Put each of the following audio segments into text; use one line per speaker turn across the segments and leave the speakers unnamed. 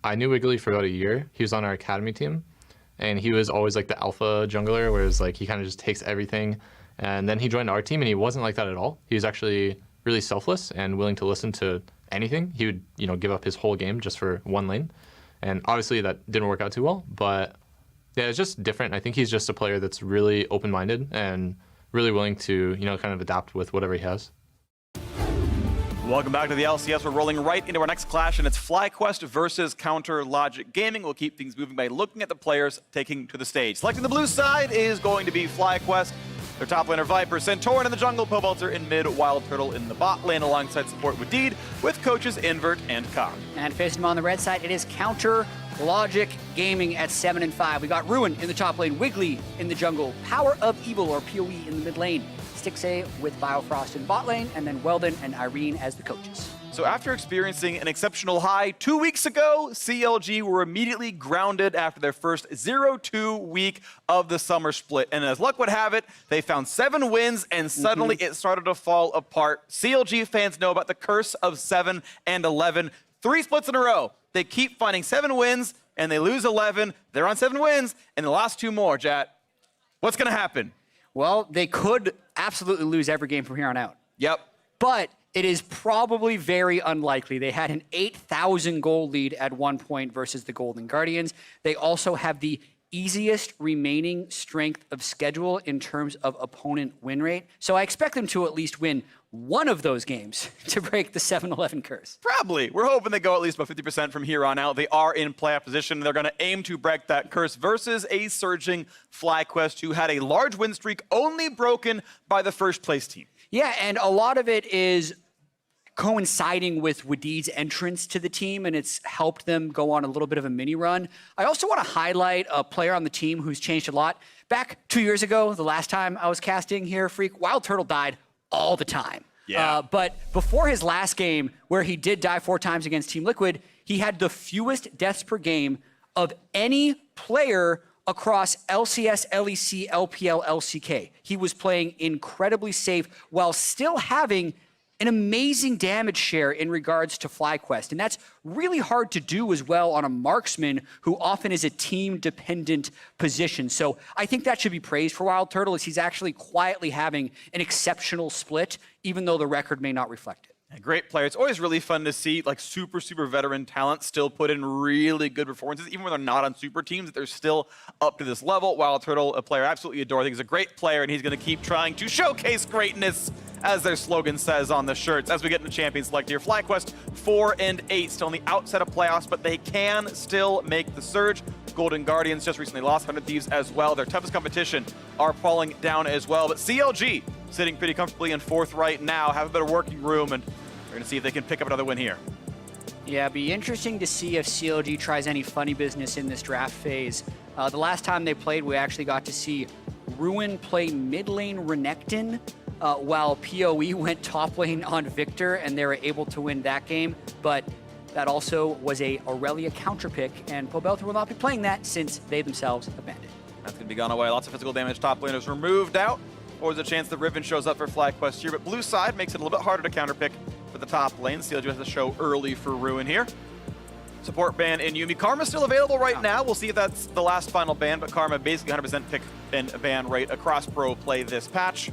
I knew Wiggly for about a year. He was on our academy team, and he was always like the alpha jungler, whereas like he kind of just takes everything. And then he joined our team, and he wasn't like that at all. He was actually really selfless and willing to listen to anything. He would, give up his whole game just for one lane. And obviously that didn't work out too well, but yeah, it's just different. I think he's just a player that's really open-minded and really willing to, kind of adapt with whatever he has.
Welcome back to the LCS. We're rolling right into our next clash, and it's FlyQuest versus Counter Logic Gaming. We'll keep things moving by looking at the players taking to the stage. Selecting the blue side is going to be FlyQuest. Their top laner Viper, Centauran in the jungle, Pobelter in mid, Wild Turtle in the bot lane, alongside support with Deed, with coaches Invert and Kong.
And facing them on the red side, it is Counter Logic Gaming at 7 and 5. We got Ruin in the top lane, Wiggly in the jungle, Power of Evil or PoE in the mid lane, Stixxay with Biofrost in bot lane, and then Weldon and Irene as the coaches.
So after experiencing an exceptional high 2 weeks ago, CLG were immediately grounded after their first 0-2 week of the summer split. And as luck would have it, they found 7 wins, and suddenly it started to fall apart. CLG fans know about the curse of 7 and 11. 3 splits in a row. They keep finding 7 wins, and they lose 11. They're on 7 wins, and the last 2 more, Jat. What's going to happen?
Well, they could absolutely lose every game from here on out.
Yep.
But it is probably very unlikely. They had an 8,000 goal lead at one point versus the Golden Guardians. They also have the easiest remaining strength of schedule in terms of opponent win rate. So I expect them to at least win one of those games to break the 7-11 curse.
Probably. We're hoping they go at least about 50% from here on out. They are in playoff position. They're going to aim to break that curse versus a surging FlyQuest who had a large win streak only broken by the first place team.
Yeah, and a lot of it is coinciding with Wadid's entrance to the team, and it's helped them go on a little bit of a mini run. I also want to highlight a player on the team who's changed a lot. Back 2 years ago, the last time I was casting here, Freak, Wild Turtle died all the time.
Yeah.
But before his last game, where he did die 4 times against Team Liquid, he had the fewest deaths per game of any player across LCS, LEC, LPL, LCK. He was playing incredibly safe while still having an amazing damage share in regards to FlyQuest. And that's really hard to do as well on a marksman who often is a team-dependent position. So I think that should be praised for Wild Turtle, as he's actually quietly having an exceptional split, even though the record may not reflect it.
A great player. It's always really fun to see like super veteran talent still put in really good performances, even when they're not on super teams, that they're still up to this level. Wild Turtle, a player I absolutely adore. I think he's a great player, and he's going to keep trying to showcase greatness, as their slogan says on the shirts. As we get into Champion Select here, FlyQuest 4 and 8, still on the outside of playoffs, but they can still make the surge. Golden Guardians just recently lost 100 Thieves as well. Their toughest competition are falling down as well, but CLG sitting pretty comfortably in 4th right now, have a better working room, and we're going to see if they can pick up another win here.
Yeah, it'd be interesting to see if CLG tries any funny business in this draft phase. The last time they played, we actually got to see Ruin play mid lane Renekton, while PoE went top lane on Victor, and they were able to win that game. But that also was a Aurelia counter pick, and Pobelter will not be playing that since they themselves abandoned.
That's going to be gone away. Lots of physical damage. Top laners removed out. Or there's a chance that Riven shows up for FlyQuest here, but blue side makes it a little bit harder to counterpick for the top lane. CLG has to show early for Ruin here. Support ban in Yuumi. Karma's still available right now. We'll see if that's the last final ban, but Karma basically 100% pick and ban rate across pro play this patch.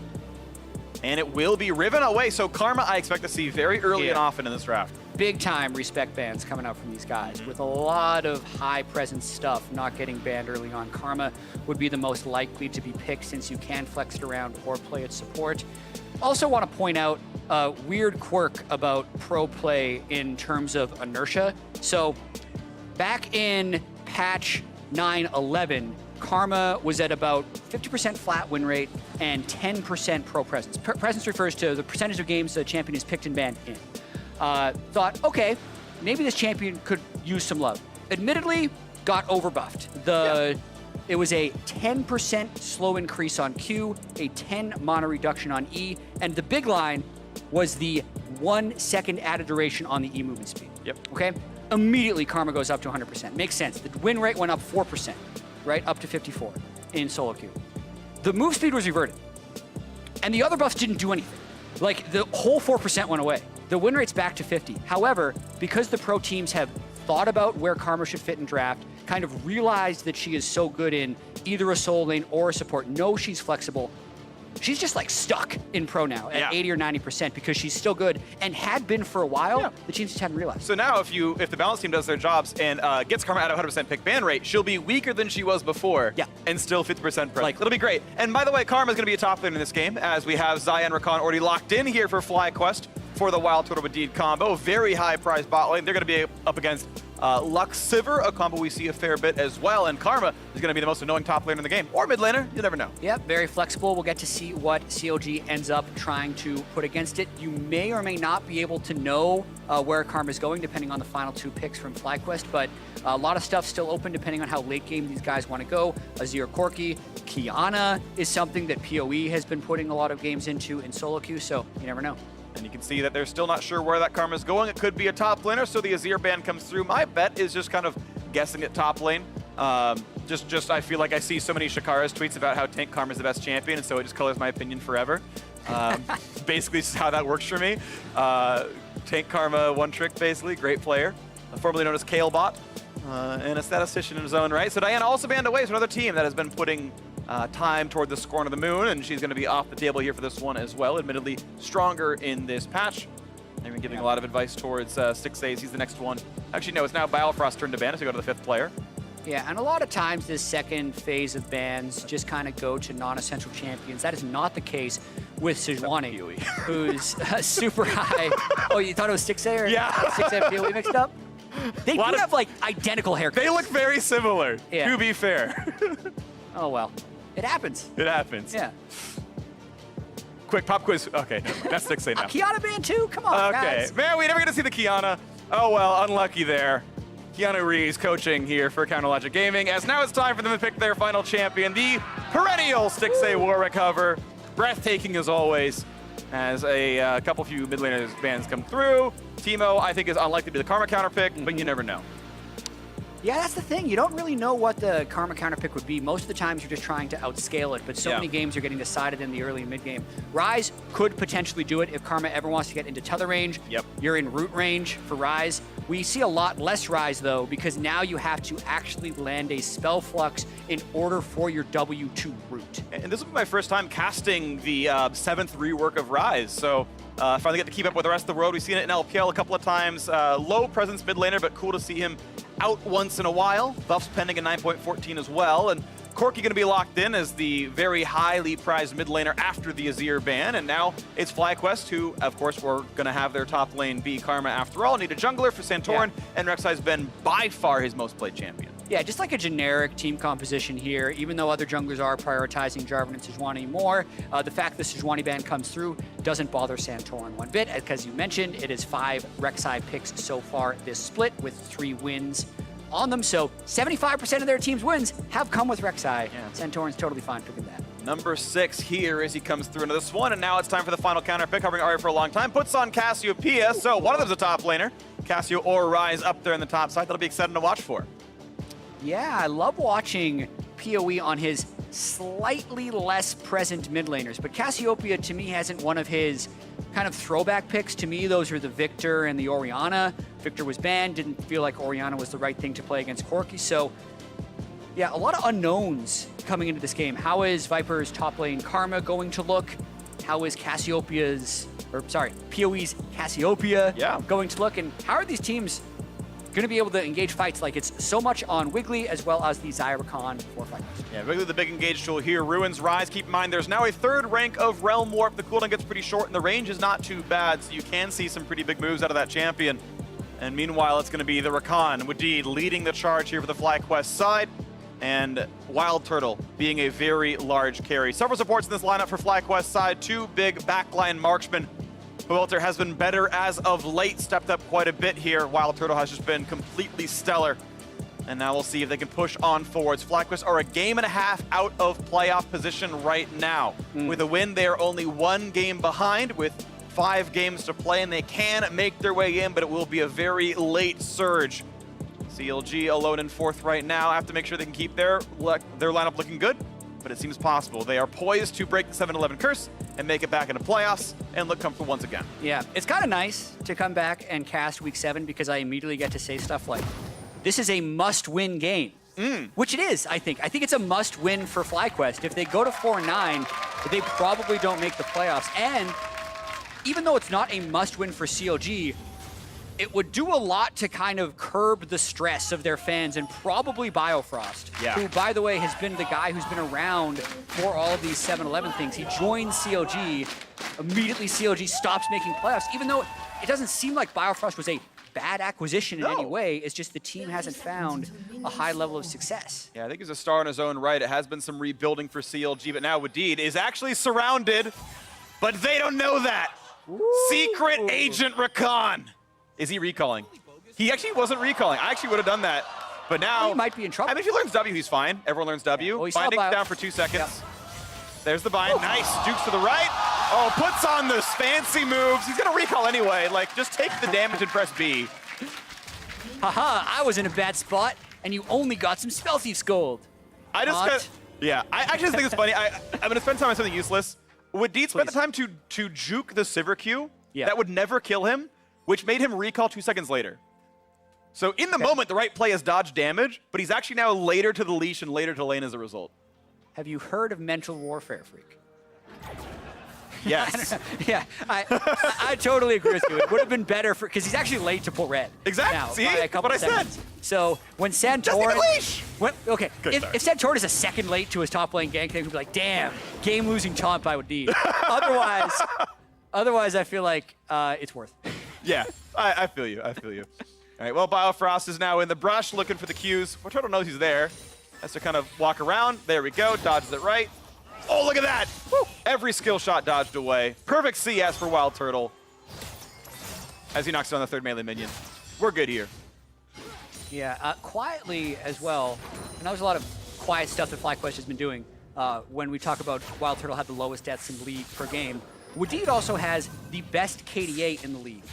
And it will be Riven away, so Karma I expect to see very early and often in this draft.
Big time respect bans coming out from these guys with a lot of high presence stuff not getting banned early on. Karma would be the most likely to be picked since you can flex it around or play its support. Also want to point out a weird quirk about pro play in terms of inertia. So back in patch 9.11, Karma was at about 50% flat win rate and 10% pro presence. Presence refers to the percentage of games the champion is picked and banned in. Thought, okay, maybe this champion could use some love. Admittedly, got overbuffed. It was a 10% slow increase on Q, a 10 mana reduction on E, and the big line was the 1 second added duration on the E movement speed.
Yep.
Okay? Immediately, Karma goes up to 100%. Makes sense. The win rate went up 4%, right? Up to 54 in solo queue. The move speed was reverted. And the other buffs didn't do anything. Like, the whole 4% went away. The win rate's back to 50. However, because the pro teams have thought about where Karma should fit in draft, kind of realized that she is so good in either a solo lane or a support, knows she's flexible. She's just like stuck in pro now at 80 or 90% because she's still good and had been for a while. The teams just hadn't realized.
So now if the balance team does their jobs and gets Karma at a 100% pick ban rate, she'll be weaker than she was before and still 50% pro. It'll be great. And by the way, Karma's going to be a top lane in this game as we have Xayah and Rakan already locked in here for FlyQuest for the Wild Turtle Medivh combo. Very high prize bot lane. They're going to be up against Lux Sivir, a combo we see a fair bit as well, and Karma is going to be the most annoying top laner in the game, or mid laner, you never know.
Yep, very flexible. We'll get to see what CLG ends up trying to put against it. You may or may not be able to know where Karma is going depending on the final 2 picks from FlyQuest, but a lot of stuff still open depending on how late game these guys want to go. Azir Corki, Kiana is something that PoE has been putting a lot of games into in solo queue, so you never know.
And you can see that they're still not sure where that Karma is going. It could be a top laner, so the Azir ban comes through. My bet is just kind of guessing at top lane. Just I feel like I see so many Shakara's tweets about how Tank Karma is the best champion, and so it just colors my opinion forever. Basically, this is how that works for me. Tank Karma, one trick, basically. Great player. Formerly known as Kalebot, and a statistician in his own right. So Diana also banned away, so another team that has been putting time toward the Scorn of the Moon, and she's going to be off the table here for this one as well. Admittedly, stronger in this patch. They've been giving a lot of advice towards 6A's. He's the next one. Actually, no, it's now Biofrost's turn to ban as we go to the 5th player.
Yeah, and a lot of times this second phase of bans just kind of go to non-essential champions. That is not the case with Sejuani, who's super high. Oh, you thought it was 6A or 6A PoE mixed up? They do have like identical haircuts.
They look very similar, to be fair.
Oh, well. It happens.
It happens.
Yeah.
Quick pop quiz. Okay, that's 6A now.
Kiana ban too? Come on, guys.
Man, we never get to see the Kiana. Oh, well, unlucky there. Keanu Reeves coaching here for Counter Logic Gaming, as now it's time for them to pick their final champion, the perennial 6A Warwick Hover. Breathtaking as always, as a couple few mid laners bans come through. Teemo, I think, is unlikely to be the Karma counter pick, but you never know.
Yeah, that's the thing. You don't really know what the Karma counter pick would be. Most of the times you're just trying to outscale it, but so many games are getting decided in the early and mid game. Ryze could potentially do it if Karma ever wants to get into tether range. You're in root range for Ryze. We see a lot less Ryze though, because now you have to actually land a spell flux in order for your W to root.
And this will be my first time casting the 7th rework of Ryze, so finally get to keep up with the rest of the world. We've seen it in LPL a couple of times. Low presence mid laner, but cool to see him out once in a while. Buffs pending in 9.14 as well. And Corki going to be locked in as the very highly prized mid laner after the Azir ban. And now it's FlyQuest, who, of course, were going to have their top lane be Karma after all. Need a jungler for Santorin, and Rek'Sai's been by far his most played champion.
Yeah, just like a generic team composition here, even though other junglers are prioritizing Jarvan and Sejuani more, the fact the Sejuani ban comes through doesn't bother Santorin one bit. As you mentioned, it is 5 Rek'Sai picks so far this split with 3 wins on them. So 75% of their team's wins have come with Rek'Sai. Santorin's totally fine picking that.
Number 6 here as he comes through into this one, and now it's time for the final counter pick, hovering Arya for a long time. Puts on Cassiopeia, so one of them's a top laner. Cassio or Ryze up there in the top side. That'll be exciting to watch for.
Yeah, I love watching PoE on his slightly less present mid laners, but Cassiopeia to me hasn't one of his kind of throwback picks. To me, those are the Victor and the Orianna. Victor was banned, didn't feel like Orianna was the right thing to play against Corki, so yeah, a lot of unknowns coming into this game. How is Viper's top lane Karma going to look? How is PoE's Cassiopeia going to look? And how are these teams going to be able to engage fights? Like, it's so much on Wiggly as well as the Xayah Rakan for FlyQuest.
Yeah, Wiggly the big engage tool here. Ruins Ryze. Keep in mind, there's now a 3rd rank of Realm Warp. The cooldown gets pretty short and the range is not too bad, so you can see some pretty big moves out of that champion. And meanwhile, it's going to be the Rakan, Wadid, leading the charge here for the FlyQuest side, and Wild Turtle being a very large carry. Several supports in this lineup for FlyQuest side. 2 big backline marksmen. Welter has been better as of late, stepped up quite a bit here. Wild Turtle has just been completely stellar. And now we'll see if they can push on forwards. FlyQuest are a game and a half out of playoff position right now. With a win, they are only 1 game behind with 5 games to play, and they can make their way in, but it will be a very late surge. CLG alone in 4th right now. Have to make sure they can keep their lineup looking good. but it seems possible. They are poised to break the 7-11 curse and make it back into playoffs and look comfortable once again.
Yeah, it's kind of nice to come back and cast Week 7 because I immediately get to say stuff like, this is a must-win game. Which it is, I think. I think it's a must-win for FlyQuest. If they go to 4-9, they probably don't make the playoffs. And even though it's not a must-win for CLG, it would do a lot to kind of curb the stress of their fans and probably Biofrost, who, by the way, has been the guy who's been around for all of these 7-11 things. He joined CLG. Immediately, CLG stops making playoffs, even though it doesn't seem like Biofrost was a bad acquisition in any way. It's just the team hasn't found a high level of success.
Yeah, I think he's a star in his own right. It has been some rebuilding for CLG, but now Wadid is actually surrounded, but they don't know that. Secret Agent Rakan. Is he recalling? He actually wasn't recalling. I actually would have done that, but now
He might be in trouble.
I mean, if he learns W, he's fine. Everyone learns W.
Well,
Binding down for 2 seconds. There's the bind. Nice. Jukes to the right. Oh, puts on those fancy moves. He's going to recall anyway. Like, just take the damage and press B.
Haha, I was in a bad spot, and you only got some Spell Thief's gold.
I just I just think it's funny. I'm going to spend time on something useless. Would Deed spend the time to juke the Sivir Q? That would never kill him, which made him recall 2 seconds later. So in the moment, the right play is dodge damage, but he's actually now later to the leash and later to lane as a result.
Have you heard of Mental Warfare, Freak?
Yes.
Yeah, I totally agree with you. It would have been better for, because he's actually late to pull red.
Exactly.
Now,
See?
by a couple
What I
seconds.
said.
So when Santorin,
Just in the leash.
If Santorin is a second late to his top lane gank, they would be like, damn, game-losing taunt by Wadid. Otherwise, I feel like it's worth.
Yeah, I feel you. I feel you. All right, well, Biofrost is now in the brush looking for the Qs. Turtle knows he's there. Has to kind of walk around. There we go. Dodges it right. Oh, look at that. Woo. Every skill shot dodged away. Perfect CS for Wild Turtle as he knocks down the third melee minion. We're good here.
Yeah, quietly as well, and that was a lot of quiet stuff that FlyQuest has been doing when we talk about Wild Turtle had the lowest deaths in the league per game. Wadid also has the best KDA in the league,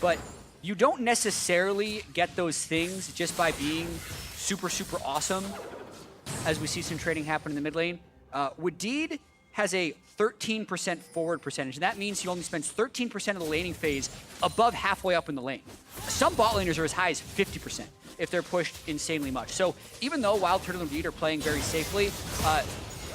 but you don't necessarily get those things just by being super, super awesome, as we see some trading happen in the mid lane. Wadid has a 13% forward percentage, and that means he only spends 13% of the laning phase above halfway up in the lane. Some bot laners are as high as 50% if they're pushed insanely much. So even though Wild Turtle and Wadid are playing very safely,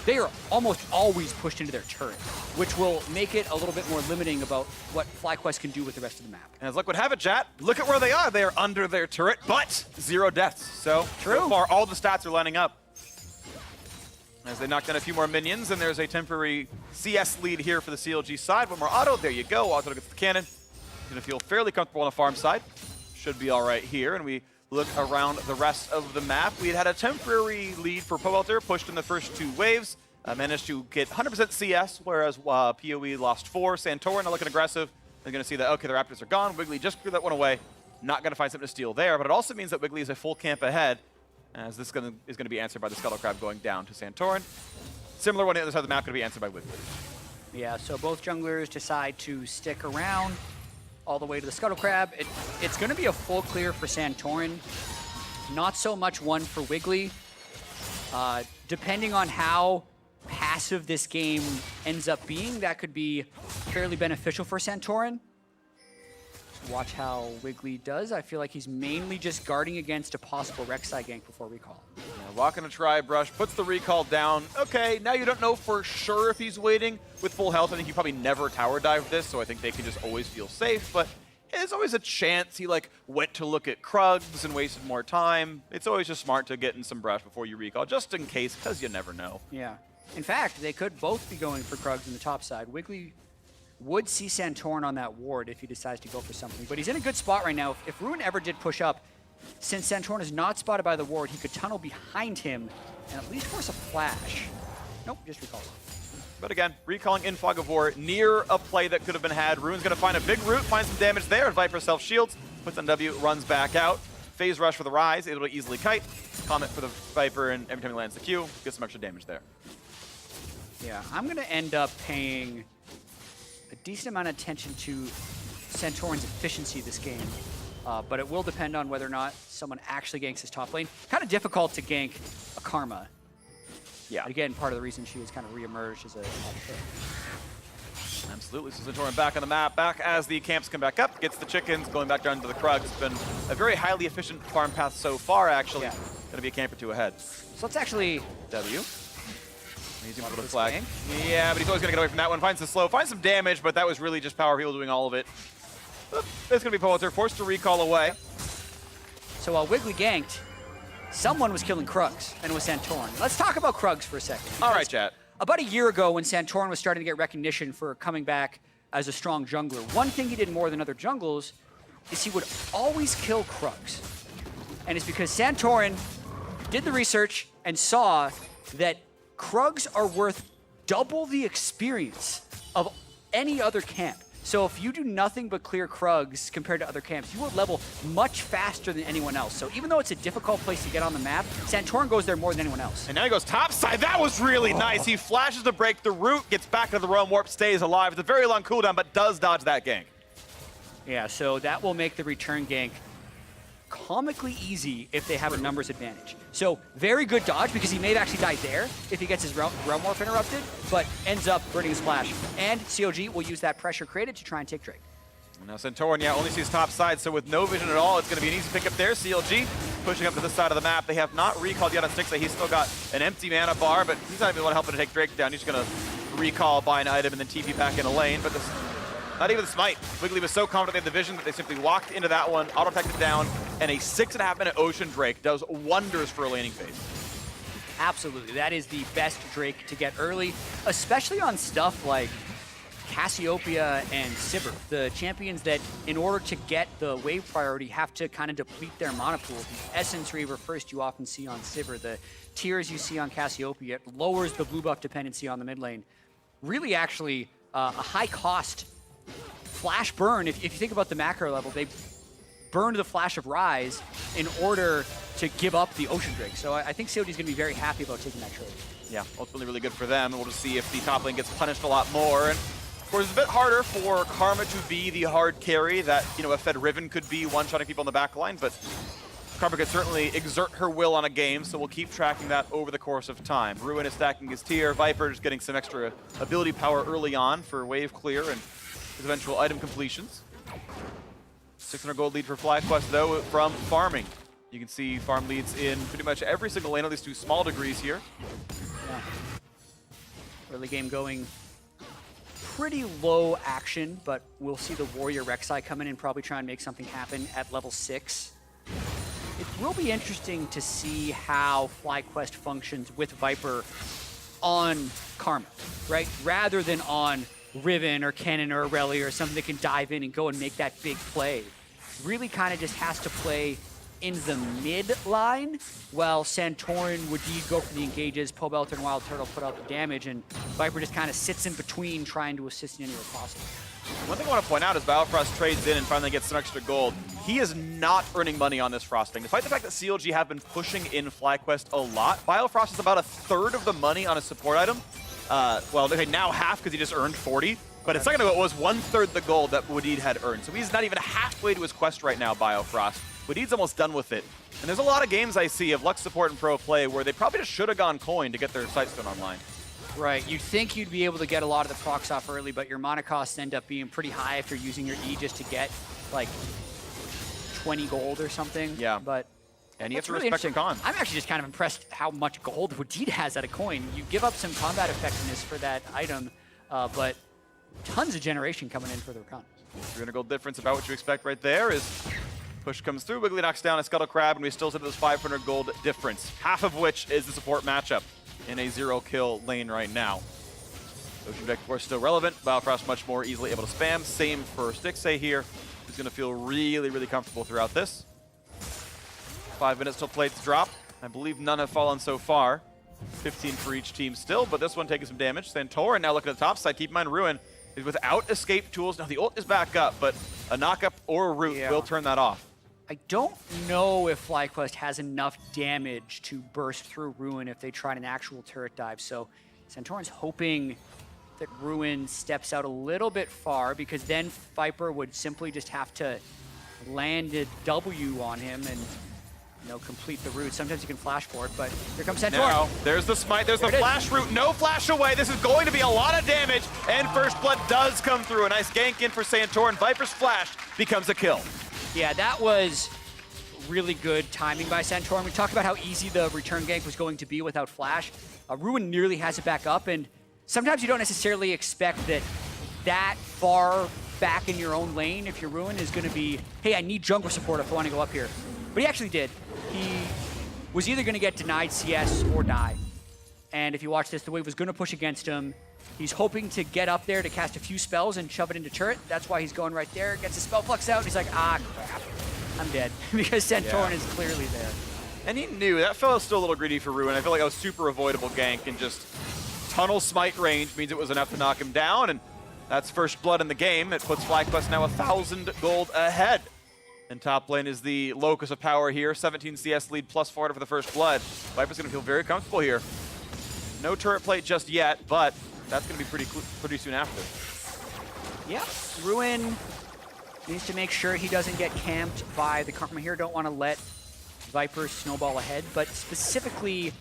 they are almost always pushed into their turret, which will make it a little bit more limiting about what FlyQuest can do with the rest of the map.
And as luck would have it, chat, look at where they are. They are under their turret, but 0 deaths. So far, all the stats are lining up. As they knock down a few more minions, and there's a temporary CS lead here for the CLG side. One more auto. There you go. Auto gets the cannon. He's going to feel fairly comfortable on the farm side. Should be all right here. And we look around the rest of the map. We had a temporary lead for Powelter, pushed in the first 2 waves. Managed to get 100% CS, whereas PoE lost 4. Santorin are looking aggressive. They're going to see that, okay, the Raptors are gone. Wiggly just threw that one away. Not going to find something to steal there, but it also means that Wiggly is a full camp ahead, as this is going to be answered by the Scuttle Crab going down to Santorin. Similar one on the other side of the map, going to be answered by Wiggly.
Yeah, so both junglers decide to stick around all the way to the Scuttle Crab. It's going to be a full clear for Santorin. Not so much one for Wiggly. Depending on how passive this game ends up being, that could be fairly beneficial for Santorin. Watch how Wiggly does. I feel like he's mainly just guarding against a possible Rek'Sai gank before recall.
Yeah, walking a tri-brush, puts the recall down. Okay, now you don't know for sure if he's waiting with full health. I think you probably never tower dive this, so I think they can just always feel safe, but there's always a chance he went to look at Krugs and wasted more time. It's always just smart to get in some brush before you recall, just in case, because you never know.
Yeah. In fact, they could both be going for Krugs in the top side. Wiggly would see Santorin on that ward if he decides to go for something, but he's in a good spot right now. If Ruin ever did push up, since Santorin is not spotted by the ward, he could tunnel behind him and at least force a flash. Nope, just recalls.
But again, recalling in Fog of War near a play that could have been had. Ruin's going to find a big root, find some damage there, and Viper self-shields, puts on W, runs back out. Phase Rush for the Rise, able to easily kite. Comet for the Viper, and every time he lands the Q, gets some extra damage there.
Yeah, I'm going to end up paying a decent amount of attention to Santorin's efficiency this game, but it will depend on whether or not someone actually ganks his top lane. Kind of difficult to gank a Karma.
Yeah.
Again, part of the reason she has kind of reemerged as a top pick.
Absolutely. So Santorin back on the map, back as the camps come back up, gets the chickens, going back down to the Krugs. It's been a very highly efficient farm path so far, actually.
Yeah.
Going to be a camp or two ahead.
So let's actually...
W. He's able to
this
flag.
gank.
Yeah, but he's always going to get away from that one. Finds the slow, finds some damage, but that was really just Power Heal doing all of it. It's going to be Poelter, forced to recall away.
So while Wiggly ganked, someone was killing Krugs, and it was Santorin. Let's talk about Krugs for a second.
All right, chat.
About a year ago, when Santorin was starting to get recognition for coming back as a strong jungler, one thing he did more than other jungles is he would always kill Krugs. And it's because Santorin did the research and saw that Krugs are worth double the experience of any other camp. So if you do nothing but clear Krugs compared to other camps, you will level much faster than anyone else. So even though it's a difficult place to get on the map, Santorin goes there more than anyone else.
And now he goes topside. That was really nice. He flashes to break the root, gets back into the roam, warp, stays alive. It's a very long cooldown, but does dodge that gank.
Yeah, so that will make the return gank comically easy if they have a numbers advantage. So very good dodge, because he may have actually died there if he gets his realm warp interrupted, but ends up burning a splash. And CLG will use that pressure created to try and take Drake.
Now Santorin, yeah, only sees top side, so with no vision at all, it's going to be an easy pickup there. CLG pushing up to this side of the map. They have not recalled yet on Stixa. He's still got an empty mana bar, but he's not even going to help him to take Drake down. He's just going to recall, buy an item, and then TP back in a lane. But this, not even the smite. Wiggly was so confident they had the vision that they simply walked into that one, auto-protected down, and a 6.5-minute Ocean Drake does wonders for a laning phase.
Absolutely, that is the best Drake to get early, especially on stuff like Cassiopeia and Sivir, the champions that, in order to get the wave priority, have to kind of deplete their mana pool. The Essence Reaver first you often see on Sivir, the tears you see on Cassiopeia, it lowers the blue buff dependency on the mid lane. Really, actually, a high cost flash burn. If you think about the macro level, they burned the Flash of Rise in order to give up the Ocean Drake. So I think COD is going to be very happy about taking that trade.
Yeah, ultimately really good for them. We'll just see if the top lane gets punished a lot more. And of course, it's a bit harder for Karma to be the hard carry that, you know, a Fed Riven could be one-shotting people on the back line, but Karma could certainly exert her will on a game, so we'll keep tracking that over the course of time. Ruin is stacking his tier. Viper is getting some extra ability power early on for wave clear and his eventual item completions. 600 gold lead for FlyQuest, though, from farming. You can see farm leads in pretty much every single lane, at least to small degrees here.
Yeah. Early game going pretty low action, but we'll see the Warrior Rek'Sai come in and probably try and make something happen at level 6. It will be interesting to see how FlyQuest functions with Viper on Karma, right? Rather than on Riven or Kennen or Aurelia or something that can dive in and go and make that big play. Really kind of just has to play in the mid line, while Santorin would go for the engages, Pobelter and Wild Turtle put out the damage, and Viper just kind of sits in between trying to assist in any way possible.
One thing I want to point out is Biofrost trades in and finally gets some extra gold. He is not earning money on this frosting. Despite the fact that CLG have been pushing in FlyQuest a lot, Biofrost is about a third of the money on a support item. Well, okay, now half because he just earned 40, but a second ago it was 1/3 the gold that Wadid had earned. So he's not even halfway to his quest right now, Biofrost. Wadid's almost done with it. And there's a lot of games I see of Lux support and pro play where they probably just should have gone coin to get their Sightstone online.
Right, you'd think you'd be able to get a lot of the procs off early, but your mana costs end up being pretty high if you're using your E just to get like 20 gold or something.
Yeah.
But
and you have to
really
respect the con.
I'm actually just kind of impressed how much gold Wadid has at a coin. You give up some combat effectiveness for that item, but tons of generation coming in for the con.
300 gold difference, about what you expect right there. Is push comes through, Wiggly knocks down a Scuttle Crab, and we still sit at this 500 gold difference, half of which is the support matchup in a 0-kill lane right now. Ocean Drake, of course, still relevant. Biofrost much more easily able to spam. Same for Stixa here, who's going to feel really, really comfortable throughout this. 5 minutes till plates drop. I believe none have fallen so far. 15 for each team still, but this one taking some damage. Santorin now looking at the top side. Keep in mind, Ruin is without escape tools. Now the ult is back up, but a knockup or a root will turn that off.
I don't know if FlyQuest has enough damage to burst through Ruin if they tried an actual turret dive. So Santorin's hoping that Ruin steps out a little bit far, because then Viper would simply just have to land a W on him, and you know, complete the route. Sometimes you can flash for it, but here comes Santorin.
Now, there's the smite, there's the flash route, no flash away. This is going to be a lot of damage, and First Blood does come through. A nice gank in for Santorin. Viper's flash becomes a kill.
Yeah, that was really good timing by Santorin. We talked about how easy the return gank was going to be without flash. Ruin nearly has it back up, and sometimes you don't necessarily expect that far back in your own lane if your Ruin is going to be, hey, I need jungle support if I want to go up here. But he actually did. He was either going to get denied CS or die. And if you watch this, the wave was going to push against him. He's hoping to get up there to cast a few spells and shove it into turret. That's why he's going right there. Gets his spell flux out, and he's like, ah, crap. I'm dead. Because Santorin is clearly there.
And he knew that fellow's still a little greedy for Ruin. I feel like that was super avoidable gank, and just tunnel smite range means it was enough to knock him down, and that's First Blood in the game. It puts FlyQuest now 1,000 gold ahead. And top lane is the locus of power here. 17 CS lead plus 400 for the First Blood. Viper's going to feel very comfortable here. No turret plate just yet, but that's going to be pretty soon after.
Yeah, Ruin needs to make sure he doesn't get camped by the Karma here. Don't want to let Viper snowball ahead, but specifically,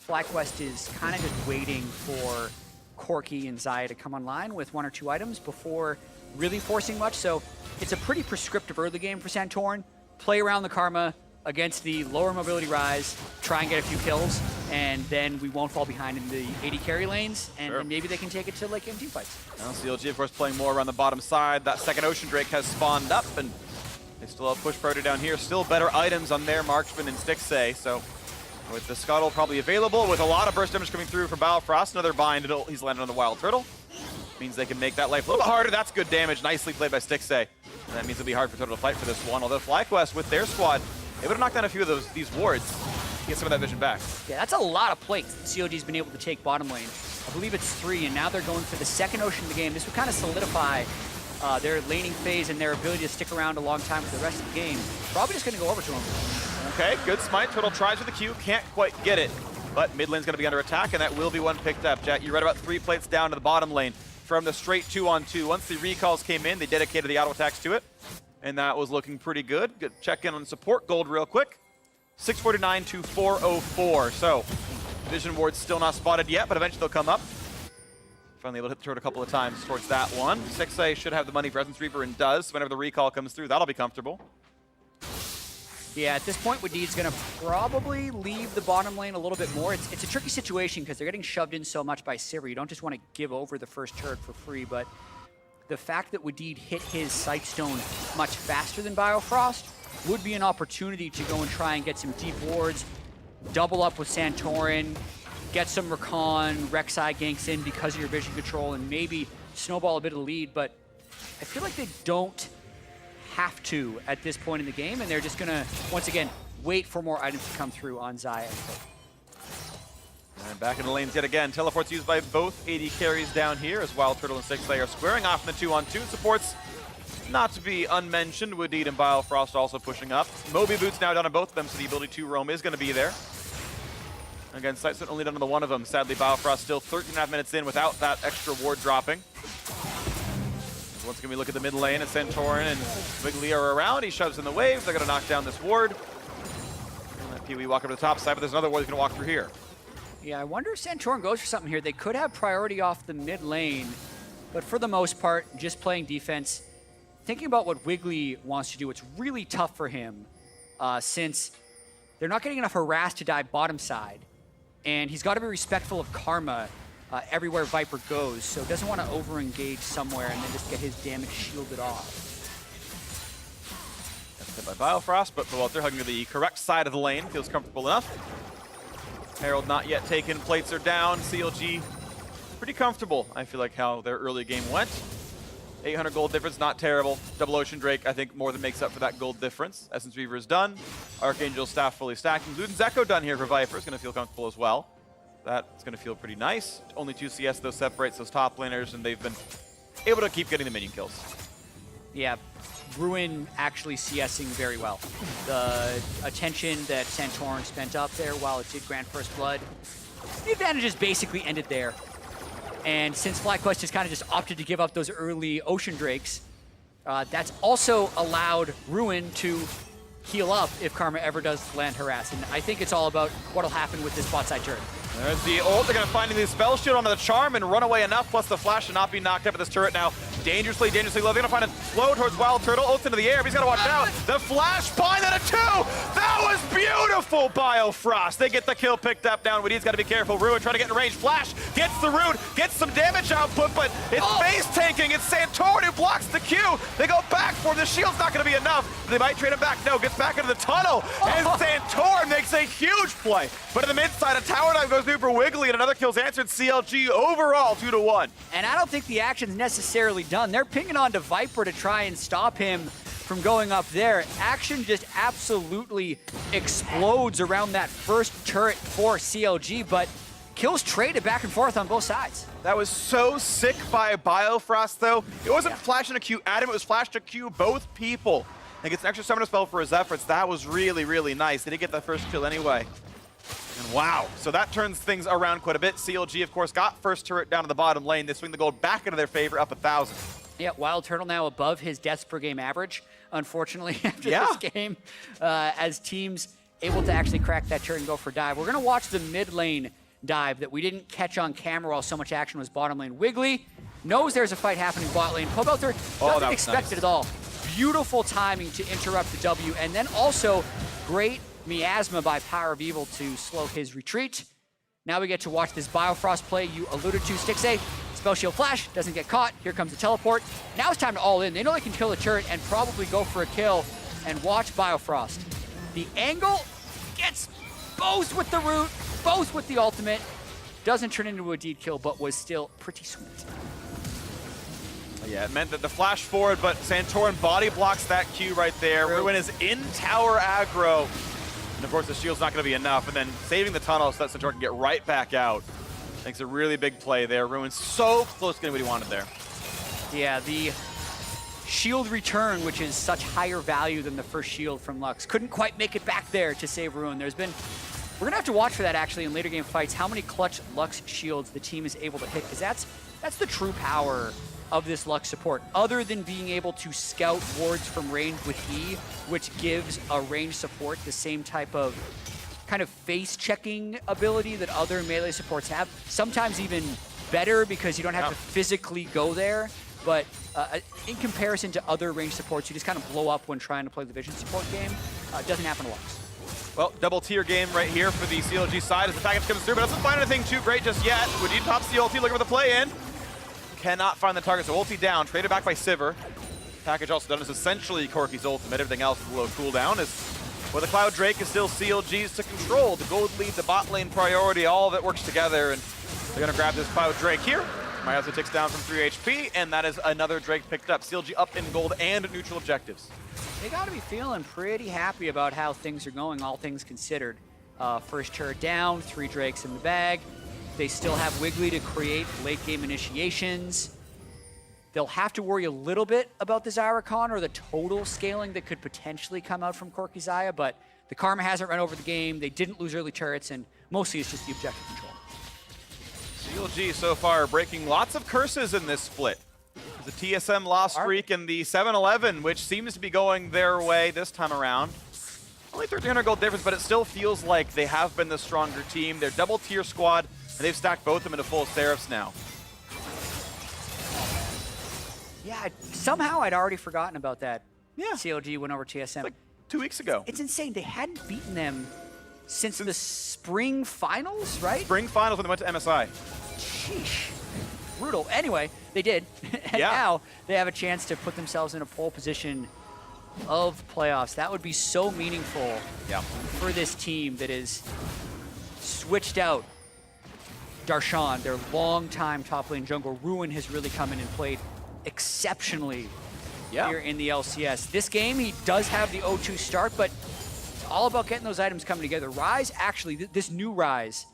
FlyQuest is kind of just waiting for Corki and Xayah to come online with 1 or 2 items before really forcing much. So it's a pretty prescriptive early game for Santorin. Play around the Karma against the lower mobility Rise, try and get a few kills, and then we won't fall behind in the AD carry lanes, and then maybe they can take it to late game team fights.
Now CLG, of course, playing more around the bottom side. That second Ocean Drake has spawned up, and they still have push priority down here. Still better items on their Marksman and Stixxay, so with the Scuttle probably available, with a lot of burst damage coming through from Biofrost, another bind, he's landed on the Wild Turtle. Means they can make that life a little harder. That's good damage, nicely played by Stixxay. And that means it'll be hard for Turtle to fight for this one, although FlyQuest, with their squad, they would have knocked down a few of these wards to get some of that vision back.
Yeah, that's a lot of plates that CLG's been able to take bottom lane. I believe it's 3, and now they're going for the second Ocean of the game. This would kind of solidify their laning phase and their ability to stick around a long time for the rest of the game. Probably just going to go over to him.
Okay, good smite. Turtle tries with the Q, can't quite get it. But mid lane's going to be under attack, and that will be one picked up. Jack, you're right about 3 plates down to the bottom lane from the straight 2-on-2. Once the recalls came in, they dedicated the auto attacks to it, and that was looking pretty good. Good check in on support gold real quick. 649 to 404. So vision ward's still not spotted yet, but eventually they'll come up. Finally able to hit the turret a couple of times towards that one. Stixxay should have the money for Essence Reaper, and does. Whenever the recall comes through, that'll be comfortable.
Yeah, at this point, Wadid's going to probably leave the bottom lane a little bit more. It's a tricky situation because they're getting shoved in so much by Sivir. You don't just want to give over the first turret for free, but the fact that Wadid hit his Sightstone much faster than Biofrost would be an opportunity to go and try and get some deep wards, double up with Santorin, get some Recon, Rek'Sai ganks in because of your vision control, and maybe snowball a bit of the lead, but I feel like they don't have to at this point in the game, and they're just gonna, once again, wait for more items to come through on Xayah.
And back in the lanes yet again. Teleports used by both AD carries down here, as Wild Turtle and Stixxay are squaring off in the 2-on-2. Supports, not to be unmentioned, Wadid and Biofrost also pushing up. Moby Boots now down on both of them, so the ability to roam is going to be there. Again, Sightstone only down on the one of them. Sadly, Biofrost still 13.5 minutes in without that extra ward dropping. Once again, we look at the mid lane, and Santorin and Wiggly are around. He shoves in the wave. They're going to knock down this ward. And let Pee-wee walk up to the top side, but there's another ward he's going to walk through here.
Yeah, I wonder if Santorin goes for something here. They could have priority off the mid lane, but for the most part, just playing defense. Thinking about what Wiggly wants to do, it's really tough for him since they're not getting enough harass to dive bottom side. And he's got to be respectful of Karma everywhere Viper goes, so doesn't want to over-engage somewhere and then just get his damage shielded off.
That's hit by Biofrost, but Walter hugging to the correct side of the lane. Feels comfortable enough. Herald not yet taken. Plates are down. CLG pretty comfortable, I feel like, how their early game went. 800 gold difference, not terrible. Double Ocean Drake, I think, more than makes up for that gold difference. Essence Reaver is done. Archangel Staff fully stacked. And Luden's Echo done here for Viper. Is going to feel comfortable as well. That's going to feel pretty nice. Only 2 CS, though, separates those top laners, and they've been able to keep getting the minion kills.
Yeah, Ruin actually CSing very well. The attention that Santorin spent up there while it did grant First Blood, the advantages basically ended there. And since FlyQuest has kind of just opted to give up those early Ocean Drakes, that's also allowed Ruin to heal up if Karma ever does land harass. And I think it's all about what'll happen with this bot side turret.
There's the ult. They're going to find the spell shield onto the charm and run away enough, plus the flash to not be knocked up at this turret now. Dangerously low. They're going to find a flow towards Wild Turtle. Ults into the air, but he's got to watch out. The flash bind at a 2! That was beautiful, Biofrost. They get the kill picked up down. He's got to be careful. Ruin trying to get in range. Flash gets the root, gets some damage output, but it's face tanking. It's Santorin who blocks the Q. They go back for him. The shield's not going to be enough. They might trade him back. No, gets back into the tunnel. And Santorin makes a huge play. But in the mid side, a tower dive goes through for Wiggly, and another kill's answered. CLG overall 2-1.
And I don't think the action's necessarily done. They're pinging on to Viper to try and stop him from going up there. Action just absolutely explodes around that first turret for CLG, but kills traded back and forth on both sides.
That was so sick by Biofrost, though. It wasn't flashing a Q at him, it was flashed a Q both people. And gets an extra summoner spell for his efforts. That was really, really nice. They did get that first kill anyway. And wow, so that turns things around quite a bit. CLG, of course, got first turret down to the bottom lane. They swing the gold back into their favor, up 1,000.
Yeah, Wild Turtle now above his deaths per game average, unfortunately, after this game, as teams able to actually crack that turret and go for dive. We're going to watch the mid lane dive that we didn't catch on camera while so much action was bottom lane. Wiggly knows there's a fight happening bot lane. Pulled out there, doesn't expect it at all. Beautiful timing to interrupt the W, and then also great miasma by Power of Evil to slow his retreat. Now we get to watch this Biofrost play you alluded to. Stixxay, spell shield flash, doesn't get caught. Here comes the teleport. Now it's time to all in. They know they can kill the turret and probably go for a kill. And watch Biofrost. The angle gets both with the root, both with the ultimate. Doesn't turn into a deed kill, but was still pretty sweet.
Yeah, it meant that the flash forward, but Santorin body blocks that Q right there. Ruin is in tower aggro. And of course, the shield's not going to be enough. And then saving the tunnel so that Santorin can get right back out. Makes a really big play there. Ruin's so close to getting what he wanted there.
Yeah, the shield return, which is such higher value than the first shield from Lux, couldn't quite make it back there to save Ruin. We're going to have to watch for that actually in later game fights, how many clutch Lux shields the team is able to hit, because that's the true power of this Lux support, other than being able to scout wards from range with E, which gives a range support the same type of kind of face checking ability that other melee supports have. Sometimes even better because you don't have to physically go there, but in comparison to other range supports, you just kind of blow up when trying to play the vision support game. It doesn't happen to Lux.
Well, double tier game right here for the CLG side as the package comes through, but doesn't find anything too great just yet. Would you top CLT looking for the play in? Cannot find the target, so ulti down, traded back by Sivir. Package also done is essentially Corki's ultimate. Everything else is a low cooldown. Well, the Cloud Drake is still CLG's to control. The gold lead, the bot lane priority, all of it works together, and they're gonna grab this Cloud Drake here. Miyazu ticks down from 3 HP, and that is another Drake picked up. CLG up in gold and neutral objectives.
They gotta be feeling pretty happy about how things are going, all things considered. First turret down, 3 Drakes in the bag. They still have Wiggly to create late game initiations. They'll have to worry a little bit about the Zyricon or the total scaling that could potentially come out from Corki Xayah, but the Karma hasn't run over the game. They didn't lose early turrets, and mostly it's just the objective control.
CLG so far breaking lots of curses in this split. The TSM loss streak and the 7-11, which seems to be going their way this time around. Only 1,300 gold difference, but it still feels like they have been the stronger team. They're double tier squad, and they've stacked both of them into full Seraphs now.
Yeah, somehow I'd already forgotten about that.
Yeah.
CLG went over TSM.
Like 2 weeks ago.
It's insane. They hadn't beaten them since the spring finals, right?
Spring finals when they went to MSI.
Sheesh. Brutal. Anyway, they did. And now they have a chance to put themselves in a pole position of playoffs. That would be so meaningful for this team that is switched out Darshan, their longtime top lane jungle. Ruin has really come in and played exceptionally here in the LCS. This game, he does have the 0-2 start, but it's all about getting those items coming together. Ryze, actually, this new Ryze,